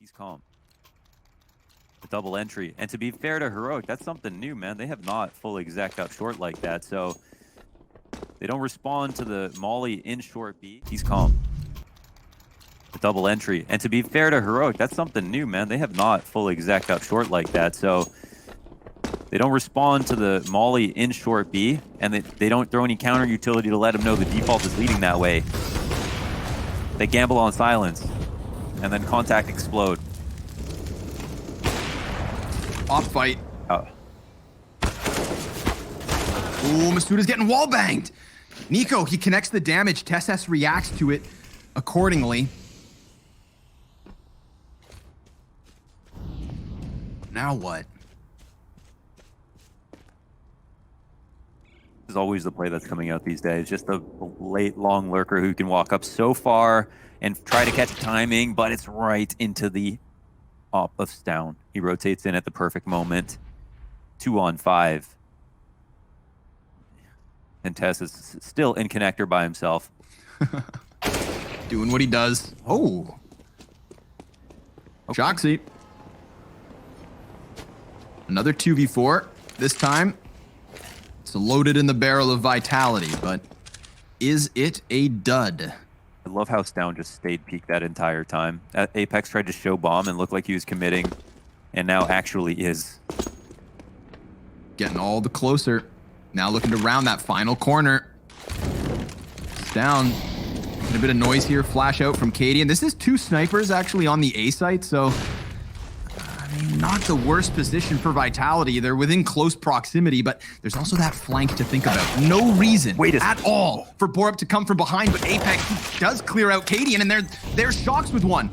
He's calm. The double entry. And to be fair to Heroic, that's something new, man. They have not fully exec up short like that, so they don't respond to the molly in short B. He's calm. The double entry. And to be fair to Heroic, that's something new, man. They have not fully exec up short like that, so they don't respond to the molly in short B, and they don't throw any counter utility to let them know the default is leading that way. They gamble on silence, and then contact explode. Off fight. Oh. Ooh, Masuda's getting wall banged. Nico, he connects the damage. TSS reacts to it accordingly. Now what? Is always the play that's coming out these days. Just the late, long lurker who can walk up so far and try to catch timing, but it's right into the op of Stown. He rotates in at the perfect moment. 2-on-5. And Tess is still in connector by himself. Doing what he does. Oh. Okay. Shoxy. Another 2v4. This time, it's loaded in the barrel of Vitality, but is it a dud? I love how Stown just stayed peak that entire time. Apex tried to show bomb and looked like he was committing, and now actually is. Getting all the closer. Now looking to round that final corner. Stown. Making a bit of noise here. Flash out from Katie. And this is two snipers actually on the A site, so I mean, not the worst position for Vitality. They're within close proximity, but there's also that flank to think about. No reason at all for Borup to come from behind, but Apex does clear out Cadian, and there's Shox with one.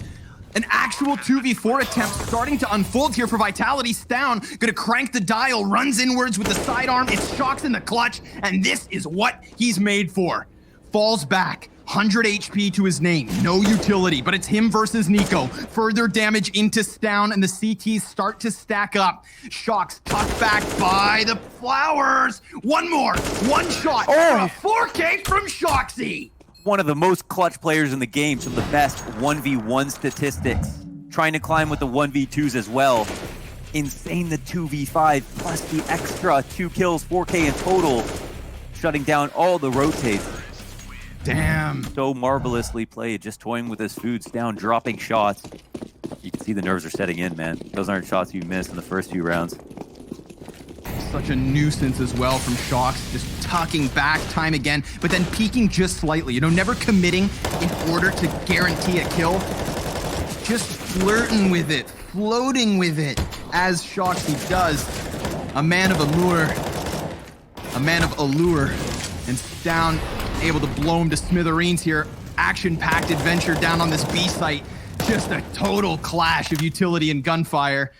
An actual 2v4 attempt starting to unfold here for Vitality. Stown gonna crank the dial, runs inwards with the sidearm. It's Shox in the clutch, and this is what he's made for. Falls back. 100 HP to his name, no utility, but it's him versus Nico. Further damage into Stown, and the CTs start to stack up. Shox tucked back by the flowers. One more, one shot. Oh. 4K from Shoxy. One of the most clutch players in the game, some of the best 1v1 statistics. Trying to climb with the 1v2s as well. Insane the 2v5 plus the extra 2 kills, 4K in total. Shutting down all the rotates. Damn. So marvelously played, just toying with his foods down, dropping shots. You can see the nerves are setting in, man. Those aren't shots you missed in the first few rounds. Such a nuisance as well from Shox, just tucking back time again, but then peeking just slightly. You know, never committing in order to guarantee a kill. Just flirting with it, floating with it, as Shoxy does. A man of allure. A man of allure. And Stown able to blow him to smithereens here. Action-packed adventure down on this B site. Just a total clash of utility and gunfire.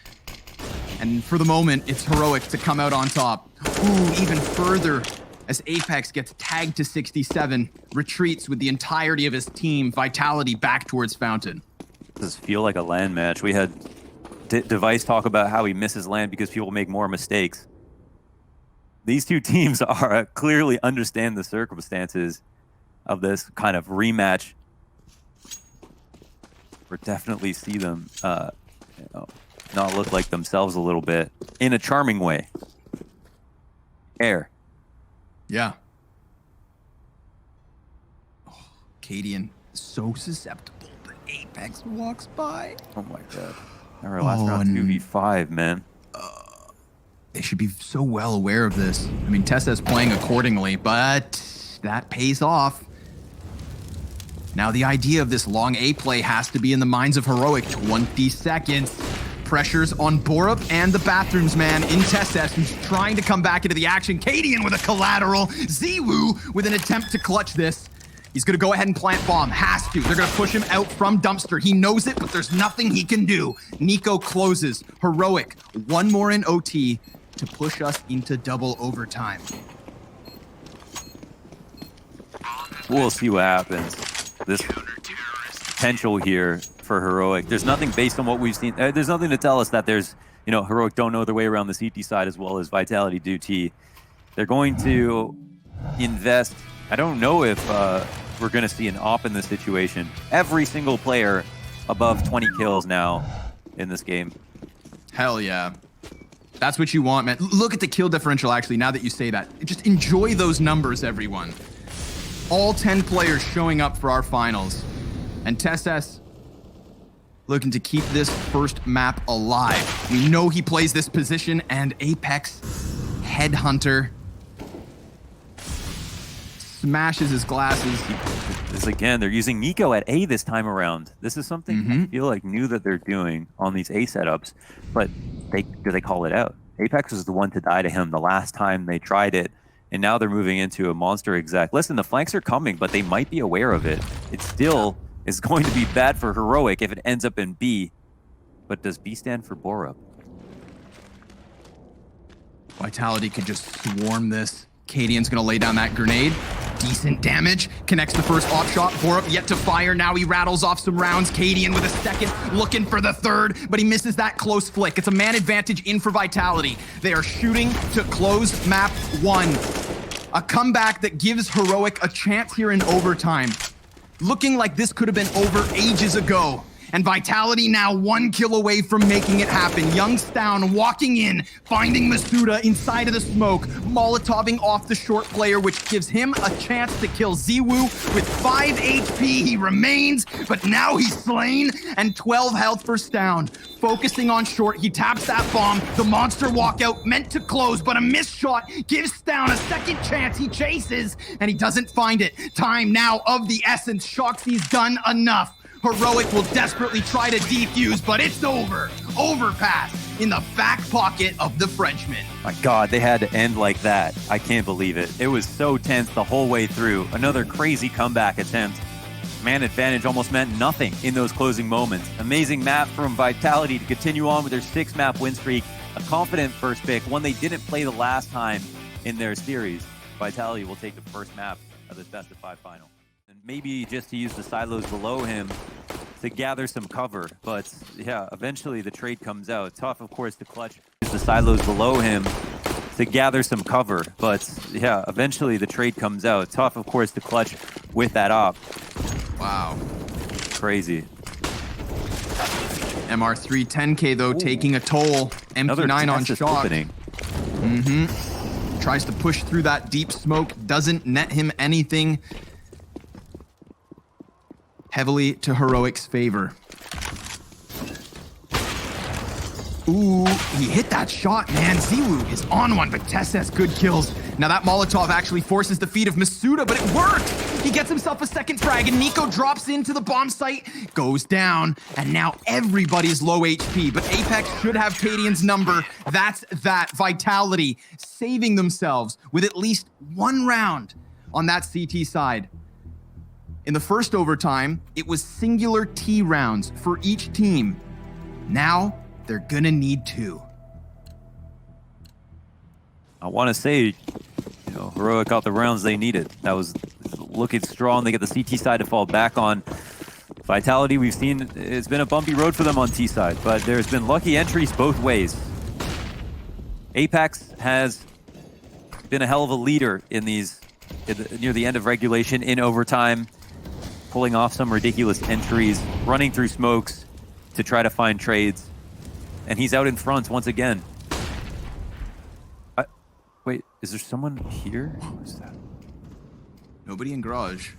And for the moment, it's Heroic to come out on top. Ooh, even further as Apex gets tagged to 67, retreats with the entirety of his team, Vitality back towards Fountain. Does feel like a LAN match. We had Device talk about how he misses LAN because people make more mistakes. These two teams are clearly understand the circumstances of this kind of rematch. We definitely see them not look like themselves a little bit in a charming way. Air. Yeah. Oh, Cadian, so susceptible, but Apex walks by. Oh my god. Our last round 2v5, man. They should be so well aware of this. I mean, Tessa's playing accordingly, but that pays off. Now the idea of this long A play has to be in the minds of Heroic. 20 seconds. Pressures on Borup and the bathrooms man in Tessa, who's trying to come back into the action. Cadian with a collateral. Ziwu with an attempt to clutch this. He's gonna go ahead and plant bomb. Has to. They're gonna push him out from dumpster. He knows it, but there's nothing he can do. Nico closes. Heroic, one more in OT to push us into double overtime. We'll see what happens. This potential here for Heroic. There's nothing based on what we've seen. There's nothing to tell us that there's, you know, Heroic don't know their way around the CT side as well as Vitality do T. They're going to invest. I don't know if we're going to see an op in this situation. Every single player above 20 kills now in this game. Hell yeah. That's what you want, man. Look at the kill differential, actually, now that you say that. Just enjoy those numbers, everyone. All 10 players showing up for our finals. And TSS looking to keep this first map alive. We know he plays this position, and Apex Headhunter smashes his glasses. This again, they're using Nico at A this time around. This is something I feel like new that they're doing on these A setups, but they call it out. Apex was the one to die to him the last time they tried it, and now they're moving into a monster exec. Listen, the flanks are coming, but they might be aware of it. It still is going to be bad for Heroic if it ends up in B. But does B stand for Borup? Vitality could just swarm this. Cadian's gonna lay down that grenade. Decent damage. Connects the first op shot. Borup yet to fire. Now he rattles off some rounds. Cadian with a second, looking for the third, but he misses that close flick. It's a man advantage in for Vitality. They are shooting to close map 1. A comeback that gives Heroic a chance here in overtime. Looking like this could have been over ages ago. And Vitality now 1 kill away from making it happen. Youngstown walking in, finding Masuda inside of the smoke, Molotoving off the short player, which gives him a chance to kill Ziwu with 5 HP. He remains, but now he's slain, and 12 health for Stown. Focusing on short, he taps that bomb. The monster walkout meant to close, but a missed shot gives Stown a second chance. He chases, and he doesn't find it. Time now of the essence. Shoxy's done enough. Heroic will desperately try to defuse, but it's over. Overpass in the back pocket of the Frenchman. My God, they had to end like that. I can't believe it. It was so tense the whole way through. Another crazy comeback attempt. Man advantage almost meant nothing in those closing moments. Amazing map from Vitality to continue on with their 6-map win streak. A confident first pick, one they didn't play the last time in their series. Vitality will take the first map of this best-of-5 final. And maybe just to use the silos below him to gather some cover. But yeah, eventually the trade comes out. Tough, of course, to clutch. Use the silos below him to gather some cover. But yeah, eventually the trade comes out. Tough, of course, to clutch with that op. Wow. Crazy. MR3 10K though, taking a toll. MP9 on Shock. Tries to push through that deep smoke. Doesn't net him anything. Heavily to Heroic's favor. Ooh, he hit that shot, man. Ziwu is on one, but Tess has good kills. Now that Molotov actually forces the feet of Masuda, but it worked! He gets himself a second frag, and Nico drops into the bomb site, goes down, and now everybody's low HP, but Apex should have Cadian's number. That's that. Vitality saving themselves with at least 1 round on that CT side. In the first overtime, it was singular T rounds for each team. Now, they're gonna need 2. I want to say, Heroic got the rounds they needed. That was looking strong. They get the CT side to fall back on. Vitality, we've seen, it's been a bumpy road for them on T side, but there's been lucky entries both ways. Apex has been a hell of a leader in these, near the end of regulation, in overtime, pulling off some ridiculous entries, running through smokes to try to find trades. And he's out in front once again. Wait, is there someone here? Who is that? Nobody in garage.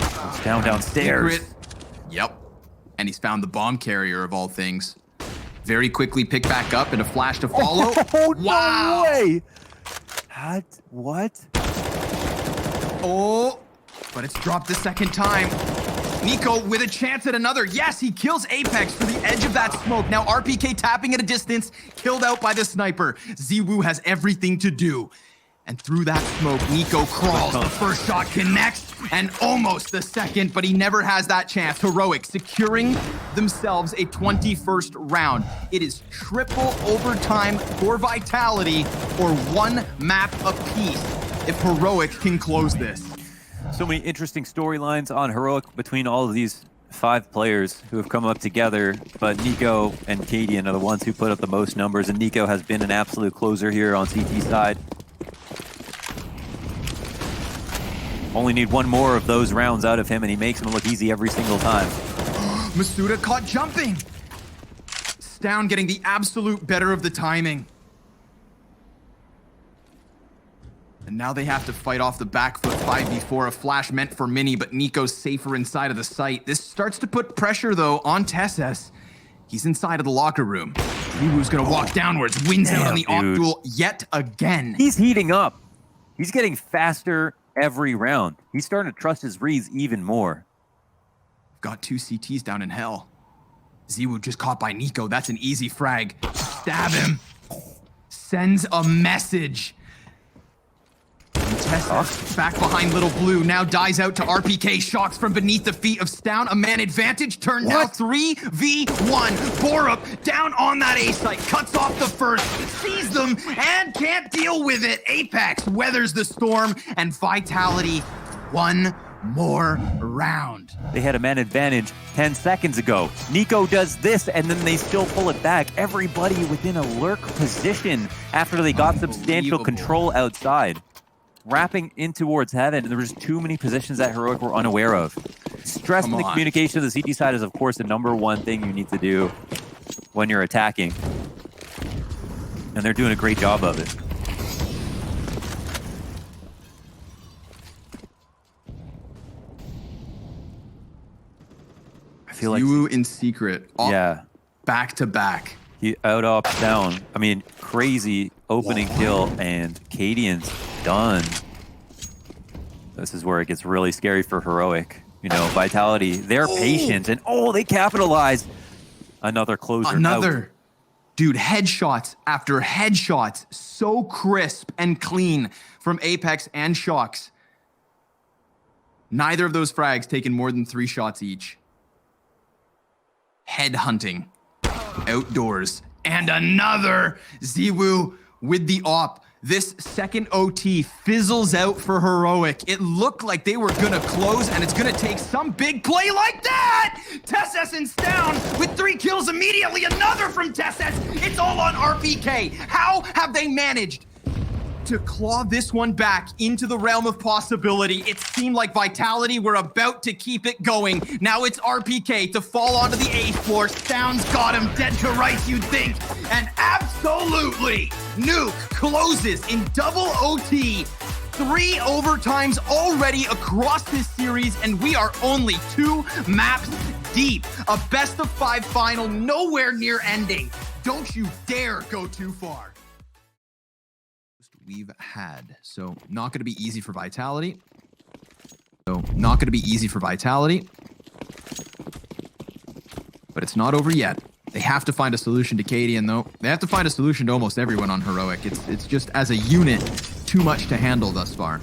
It's downstairs. Secret. Yep. And he's found the bomb carrier of all things. Very quickly pick back up and a flash to follow. Oh, wow. No way. What? Oh, but it's dropped the second time. Nico with a chance at another. Yes, he kills Apex to the edge of that smoke. Now RPK tapping at a distance, killed out by the sniper. Ziwu has everything to do. And through that smoke, Nico crawls. The first shot connects, and almost the second, but he never has that chance. Heroic securing themselves a 21st round. It is triple overtime for Vitality, or 1 map apiece if Heroic can close this. So many interesting storylines on Heroic between all of these 5 players who have come up together, but Nico and Cadian are the ones who put up the most numbers, and Nico has been an absolute closer here on CT side. Only need 1 more of those rounds out of him, and he makes them look easy every single time. Masuda caught jumping. Stown getting the absolute better of the timing. And now they have to fight off the back foot 5v4. A flash meant for Mini, but Nico's safer inside of the site. This starts to put pressure, though, on Tesses. He's inside of the locker room. Miwu's gonna walk downwards, wins out on the op duel yet again. He's heating up. He's getting faster every round. He's starting to trust his reads even more. Got 2 CTs down in hell. Ziwu just caught by Nico. That's an easy frag. Stab him. Sends a message. Tesses back behind Little Blue. Now dies out to RPK. Shocks from beneath the feet of Stown. A man advantage. Turn now 3v1. Borup down on that A site. Cuts off the first. Sees them and can't deal with it. Apex weathers the storm. And Vitality one more round. They had a man advantage 10 seconds ago. Nico does this, and then they still pull it back. Everybody within a lurk position after they got substantial control outside. Wrapping in towards heaven, and there was too many positions that Heroic were unaware of. Stress in the communication of the CT side is, of course, the #1 thing you need to do when you're attacking. And they're doing a great job of it. I feel like Ziwu in secret. Yeah. Back to back. He out down. I mean, crazy opening kill, and Cadian's done. This is where it gets really scary for Heroic. You know, Vitality, they're patient, and they capitalize. Another closer. Another. Dude, headshots after headshots. So crisp and clean from Apex and Shocks. Neither of those frags taken more than 3 shots each. Head hunting. Outdoors. And another. Ziwu with the op. This second OT fizzles out for Heroic. It looked like they were gonna close, and it's gonna take some big play like that! Tesses down with 3 kills immediately. Another from Tesses. It's all on RPK. How have they managed to claw this one back into the realm of possibility? It seemed like Vitality were about to keep it going. Now it's RPK to fall onto the 8th floor. Stown's got him dead to rights, you'd think. And absolutely, Nuke closes in double OT. 3 overtimes already across this series, and we are only 2 maps deep. A best-of-5 final nowhere near ending. Don't you dare go too far. We've had. So not going to be easy for Vitality. But it's not over yet. They have to find a solution to Cadian, though. They have to find a solution to almost everyone on Heroic. It's just, as a unit, too much to handle thus far.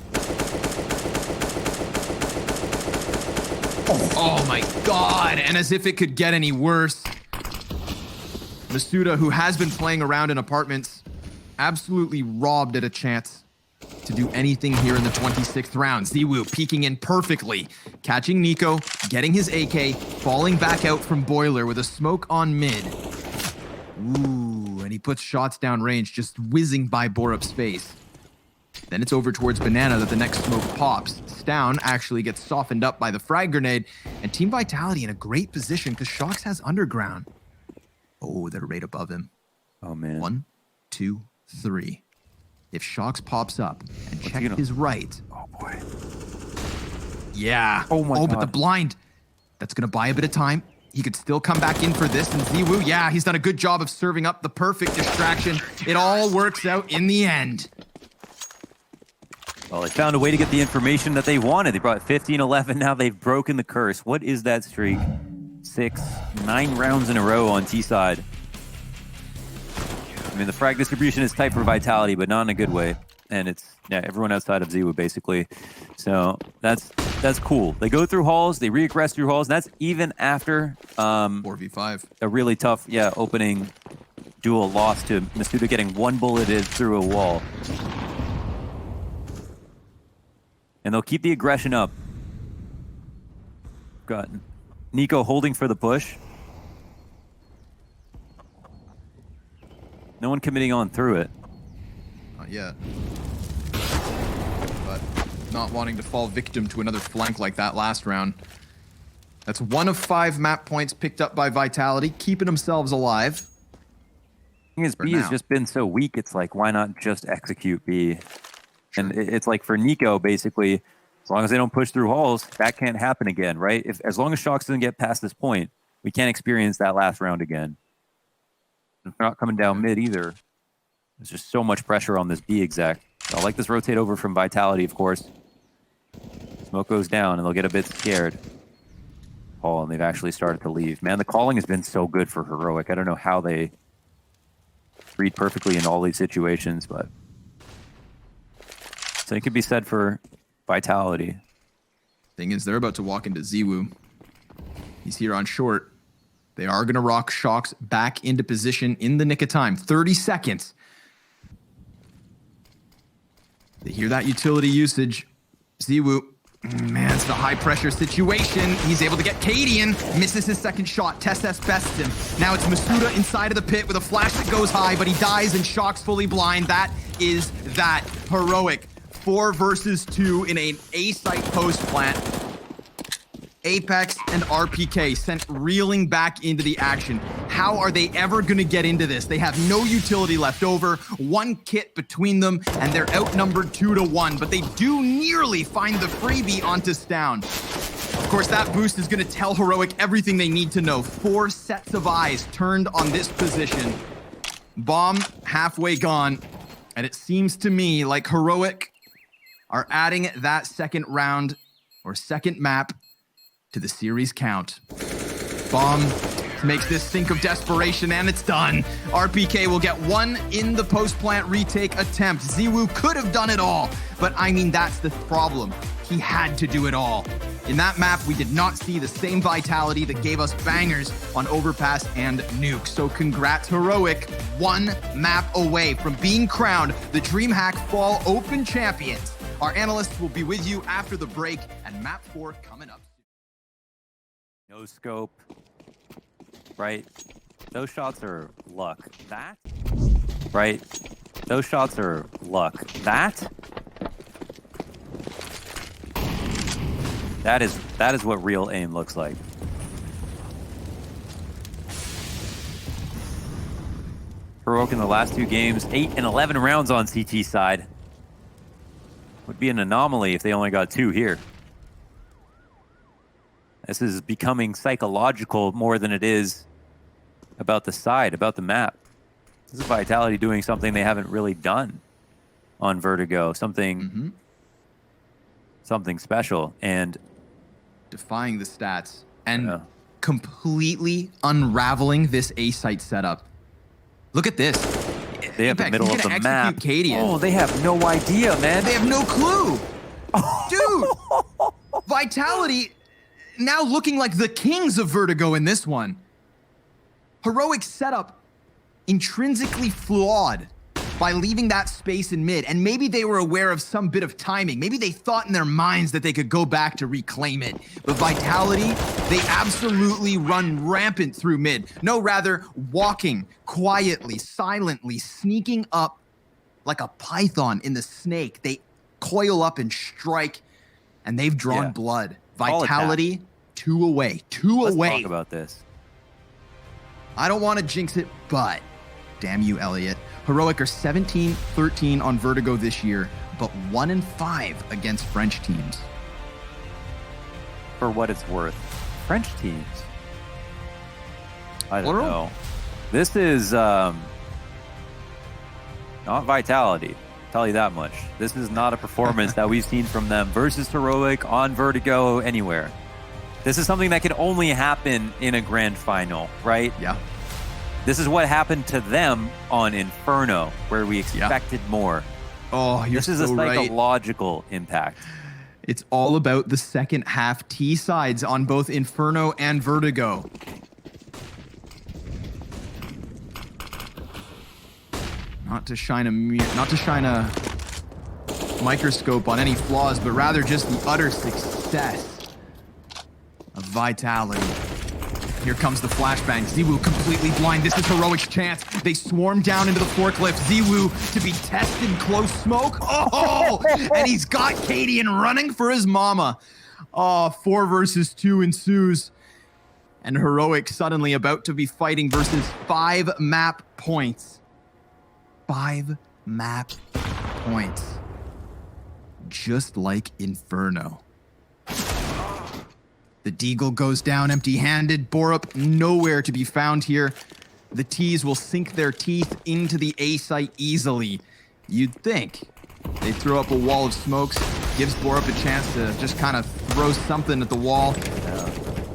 Oh my god! And as if it could get any worse. Masuda, who has been playing around in apartments, absolutely robbed at a chance to do anything here in the 26th round. Ziwu peeking in perfectly, catching Nico, getting his AK, falling back out from Boiler with a smoke on mid. Ooh, and he puts shots down range, just whizzing by Borup's face. Then it's over towards Banana that the next smoke pops. Stown actually gets softened up by the frag grenade, and Team Vitality in a great position because Shocks has underground. Oh, they're right above him. Oh, man. 1, 2, 3. If Shocks pops up and checks his right. Oh, boy. Yeah. Oh, my God. But the blind. That's going to buy a bit of time. He could still come back in for this. And Ziwu, yeah, he's done a good job of serving up the perfect distraction. It all works out in the end. Well, they found a way to get the information that they wanted. They brought 15-11. Now they've broken the curse. What is that streak? 9 rounds in a row on T side. I mean, the frag distribution is tight for Vitality, but not in a good way. And it's, yeah, everyone outside of Ziwu, basically. So that's cool. They go through halls, they regress through halls, and that's even after 4v5. A really tough, opening duel loss to Masuda getting 1 bulleted through a wall. And they'll keep the aggression up. Got Nico holding for the push. No one committing on through it. Not yet. But not wanting to fall victim to another flank like that last round. That's 1 of 5 map points picked up by Vitality, keeping themselves alive. thing is, B has just been so weak, it's like, why not just execute B? Sure. And it's like for Nico, basically, as long as they don't push through halls, that can't happen again, right? As long as Shox doesn't get past this point, we can't experience that last round again. If they're not coming down mid either, there's just so much pressure on this B exec. So I like this rotate over from Vitality, of course. Smoke goes down, and they'll get a bit scared. Oh, and they've actually started to leave. Man, the calling has been so good for Heroic. I don't know how they read perfectly in all these situations, but so it could be said for Vitality. Thing is, they're about to walk into Ziwu. He's here on short. They are going to rock Shox back into position in the nick of time. 30 seconds. They hear that utility usage. Ziwu, man, it's the high pressure situation. He's able to get Cadian, misses his second shot. Testes bests him. Now it's Masuda inside of the pit with a flash that goes high, but he dies and Shox fully blind. That is that. Heroic, 4 versus 2 in an A-site post plant. Apex and RPK sent reeling back into the action. How are they ever going to get into this? They have no utility left over, 1 kit between them, and they're outnumbered 2-1, but they do nearly find the freebie onto Stown. Of course, that boost is going to tell Heroic everything they need to know. 4 sets of eyes turned on this position. Bomb halfway gone, and it seems to me like Heroic are adding that second round or second map to the series count. Bomb makes this sink of desperation, and it's done. RPK will get 1 in the post-plant retake attempt. Ziwu could have done it all, but I mean, that's the problem. He had to do it all. In that map, we did not see the same Vitality that gave us bangers on Overpass and Nuke. So congrats, Heroic. 1 map away from being crowned the DreamHack Fall Open Champions. Our analysts will be with you after the break, and map 4 coming up. No scope, right? Those shots are luck. That, right? Those shots are luck. That is what real aim looks like. Heroic in the last 2 games, 8 and 11 rounds on CT side. Would be an anomaly if they only got 2 here. This is becoming psychological more than it is about the side, about the map. This is Vitality doing something they haven't really done on Vertigo. Something special. And defying the stats and completely unraveling this A-site setup. Look at this. They have the middle of the map. Cadian. Oh, they have no idea, man. They have no clue. Dude, Vitality now looking like the kings of Vertigo in this one. Heroic setup intrinsically flawed by leaving that space in mid, and maybe they were aware of some bit of timing. Maybe they thought in their minds that they could go back to reclaim it. But Vitality, they absolutely run rampant through mid. No, rather, walking quietly, silently, sneaking up like a python in the snake. They coil up and strike, and they've drawn blood. Vitality, 2 away. 2 away. Let's talk about this. I don't want to jinx it, but damn you, Elliot. Heroic are 17-13 on Vertigo this year, but 1-5 against French teams. For what it's worth, French teams. I don't know. This is not Vitality. Tell you that much. This is not a performance that we've seen from them versus Heroic on Vertigo anywhere. This is something that can only happen in a grand final, right? Yeah. This is what happened to them on Inferno, where we expected more. Oh, you're so right. This is a psychological impact. It's all about the second half T sides on both Inferno and Vertigo. Not to shine a microscope on any flaws, but rather just the utter success of Vitality. Here comes the flashbang. Ziwu completely blind. This is Heroic's chance. They swarm down into the forklift. Ziwu to be tested close smoke. Oh, and he's got Cadian running for his mama. Oh, 4 versus 2 ensues. And Heroic suddenly about to be fighting versus 5 map points. 5 map points. Just like Inferno. The Deagle goes down empty-handed. Borup nowhere to be found here. The T's will sink their teeth into the A site easily. You'd think. They throw up a wall of smokes, gives Borup a chance to just kind of throw something at the wall.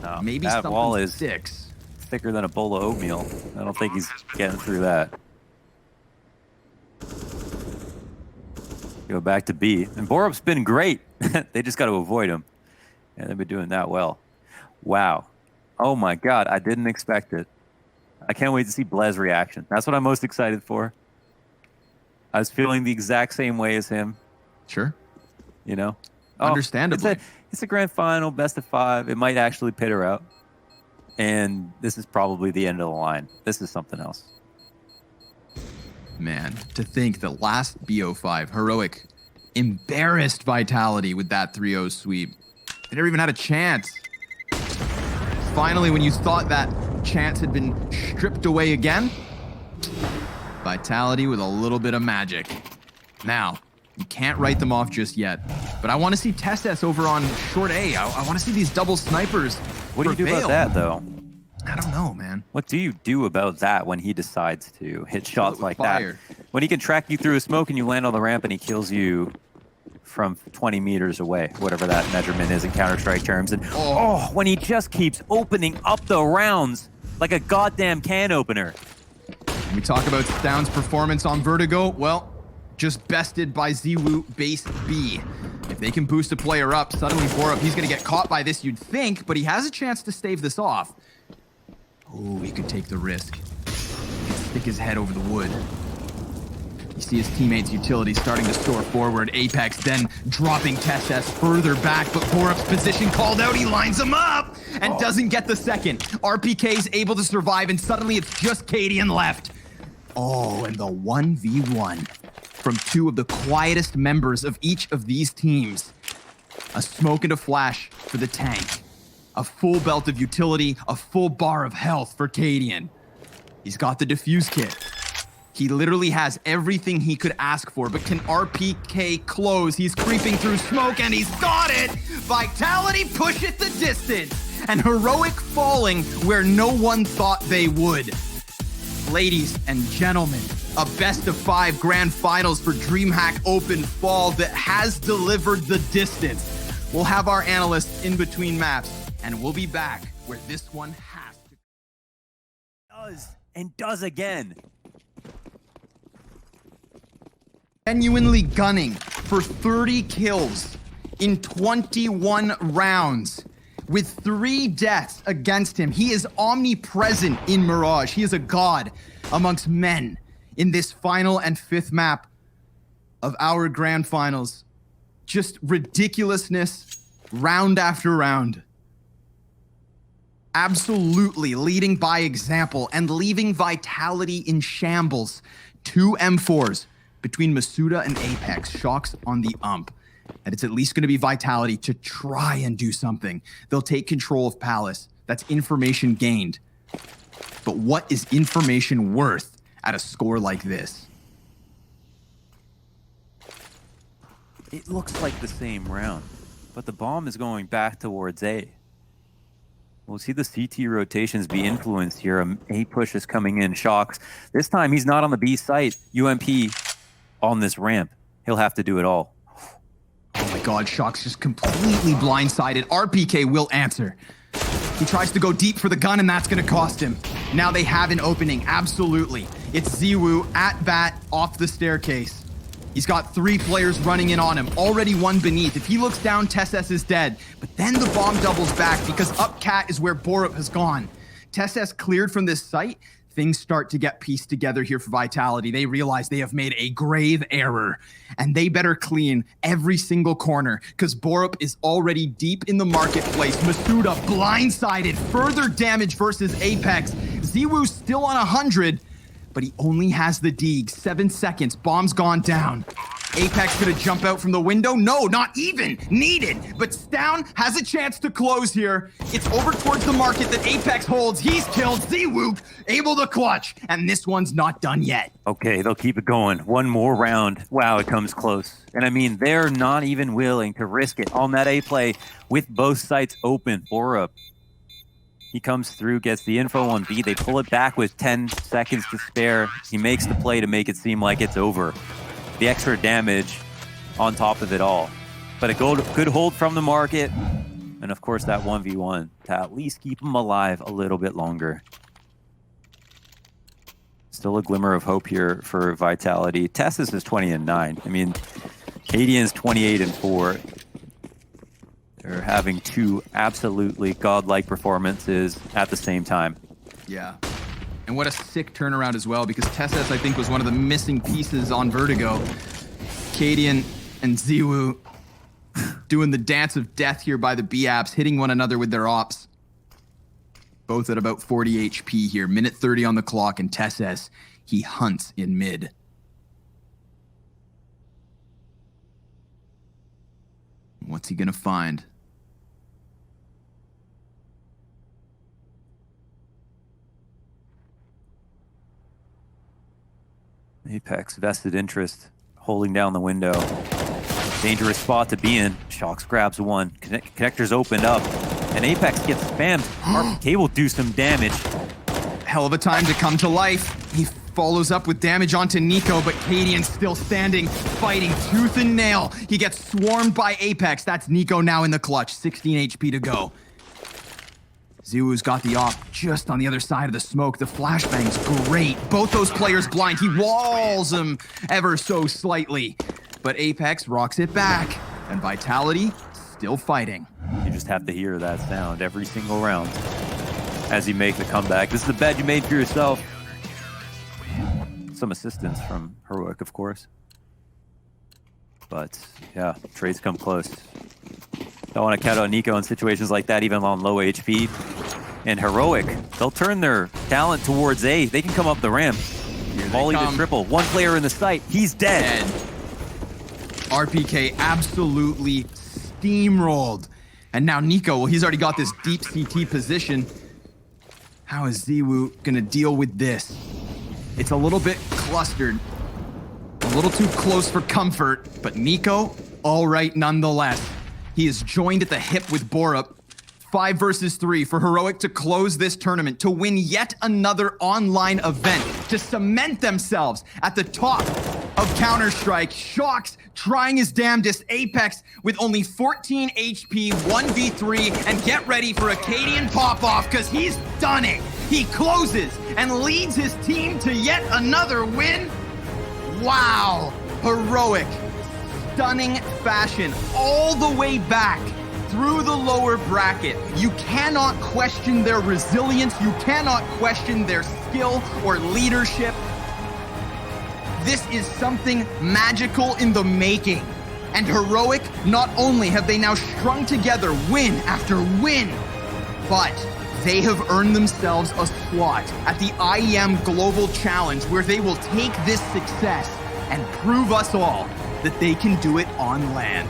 No, Maybe that something wall is sticks. thicker than a bowl of oatmeal. I don't think he's getting through that. Go back to B. And Borup's been great. They just got to avoid him. And they've been doing that well. Wow. Oh my God, I didn't expect it. I can't wait to see Blez's reaction. That's what I'm most excited for. I was feeling the exact same way as him. Sure. You know? Understandably. It's a grand final, best of 5. It might actually pit her out. And this is probably the end of the line. This is something else. Man, to think that last BO5, Heroic embarrassed Vitality with that 3-0 sweep. They never even had a chance. Finally, when you thought that chance had been stripped away again, Vitality with a little bit of magic. Now, you can't write them off just yet, but I want to see TSS over on short A. I want to see these double snipers. What do you do about that, though? I don't know, man. What do you do about that when he decides to hit shots like fire. that? When he can track you through a smoke and you land on the ramp and he kills you from 20 meters away, whatever that measurement is in Counter-Strike terms. And when he just keeps opening up the rounds like a goddamn can opener. When we talk about Stound's performance on Vertigo, well, just bested by Ziwu base B. If they can boost a player up, suddenly Borup, he's going to get caught by this, you'd think, but he has a chance to stave this off. Oh, he could take the risk. Stick his head over the wood. You see his teammates' utility starting to soar forward. Apex then dropping TSS further back, but Borup's position called out. He lines him up and doesn't get the second. RPK's able to survive, and suddenly it's just Cadian left. Oh, and the 1v1 from 2 of the quietest members of each of these teams. A smoke and a flash for the tank. A full belt of utility, a full bar of health for Cadian. He's got the defuse kit. He literally has everything he could ask for, but can RPK close? He's creeping through smoke and he's got it! Vitality push it the distance, and Heroic falling where no one thought they would. Ladies and gentlemen, a best of 5 grand finals for DreamHack Open Fall that has delivered the distance. We'll have our analysts in between maps, and we'll be back where this one has to. Does again. Genuinely gunning for 30 kills in 21 rounds with 3 deaths against him. He is omnipresent in Mirage. He is a god amongst men in this final and 5th map of our grand finals. Just ridiculousness round after round. Absolutely leading by example and leaving Vitality in shambles. 2 M4s between Masuda and Apex. Shocks on the ump. And it's at least going to be Vitality to try and do something. They'll take control of Palace. That's information gained. But what is information worth at a score like this? It looks like the same round, but the bomb is going back towards A. We'll see the CT rotations be influenced here. A push is coming in. Shocks. This time he's not on the B site. UMP on this ramp. He'll have to do it all. Oh my God, Shocks just completely blindsided. RPK will answer. He tries to go deep for the gun, and that's going to cost him. Now they have an opening, absolutely. It's Ziwu at bat off the staircase. He's got 3 players running in on him, already 1 beneath. If he looks down, TSS is dead. But then the bomb doubles back because up cat is where Borup has gone. TSS cleared from this site. Things start to get pieced together here for Vitality. They realize they have made a grave error, and they better clean every single corner because Borup is already deep in the marketplace. Masuda blindsided, further damage versus Apex. Ziwu still on 100, but he only has the Deeg. 7 seconds, bomb's gone down. Apex gonna jump out from the window? No, not even needed. But Stown has a chance to close here. It's over towards the market that Apex holds. He's killed. ZWOOP able to clutch. And this one's not done yet. Okay, they'll keep it going. One more round. Wow, it comes close. And I mean, they're not even willing to risk it on that A play with both sites open. Borup, he comes through, gets the info on B. They pull it back with 10 seconds to spare. He makes the play to make it seem like it's over. The extra damage on top of it all. But a good hold from the market. And of course, that 1v1 to at least keep him alive a little bit longer. Still a glimmer of hope here for Vitality. Tessus is 20-9. I mean, Cadian's 28-4. They're having two absolutely godlike performances at the same time. Yeah. And what a sick turnaround as well, because Tessus, I think, was one of the missing pieces on Vertigo. Cadian and ZWOO doing the dance of death here by the B-apps, hitting one another with their ops. Both at about 40 HP here. Minute 30 on the clock, and Tessus, he hunts in mid. What's he gonna find? Apex, vested interest, holding down the window. Dangerous spot to be in. Shocks grabs one. Connector's opened up. And Apex gets spammed. RPK will do some damage. Hell of a time to come to life. He follows up with damage onto Nico, but Cadian's still standing, fighting tooth and nail. He gets swarmed by Apex. That's Nico now in the clutch. 16 HP to go. ZWOO's got the op just on the other side of the smoke. The flashbang's great. Both those players blind. He walls them ever so slightly. But Apex rocks it back. And Vitality still fighting. You just have to hear that sound every single round as you make the comeback. This is the bet you made for yourself. Some assistance from Heroic, of course. But yeah, trades come close. Don't want to count on Nico in situations like that, even on low HP. And Heroic, they'll turn their talent towards A. They can come up the ramp. Molly to triple. One player in the site. He's dead. RPK absolutely steamrolled. And now Nico, well, he's already got this deep CT position. How is ZWOO gonna deal with this? It's a little bit clustered. A little too close for comfort, but Nico, all right nonetheless. He is joined at the hip with Borup. 5 versus 3 for Heroic to close this tournament, to win yet another online event, to cement themselves at the top of Counter-Strike. Shocks trying his damnedest. Apex with only 14 HP, 1v3, and get ready for a Cadian pop-off, because he's done it. He closes and leads his team to yet another win. Wow, Heroic. Stunning fashion all the way back through the lower bracket. You cannot question their resilience. You cannot question their skill or leadership. This is something magical in the making. And Heroic, not only have they now strung together win after win, but they have earned themselves a slot at the IEM Global Challenge, where they will take this success and prove us all that they can do it on LAN.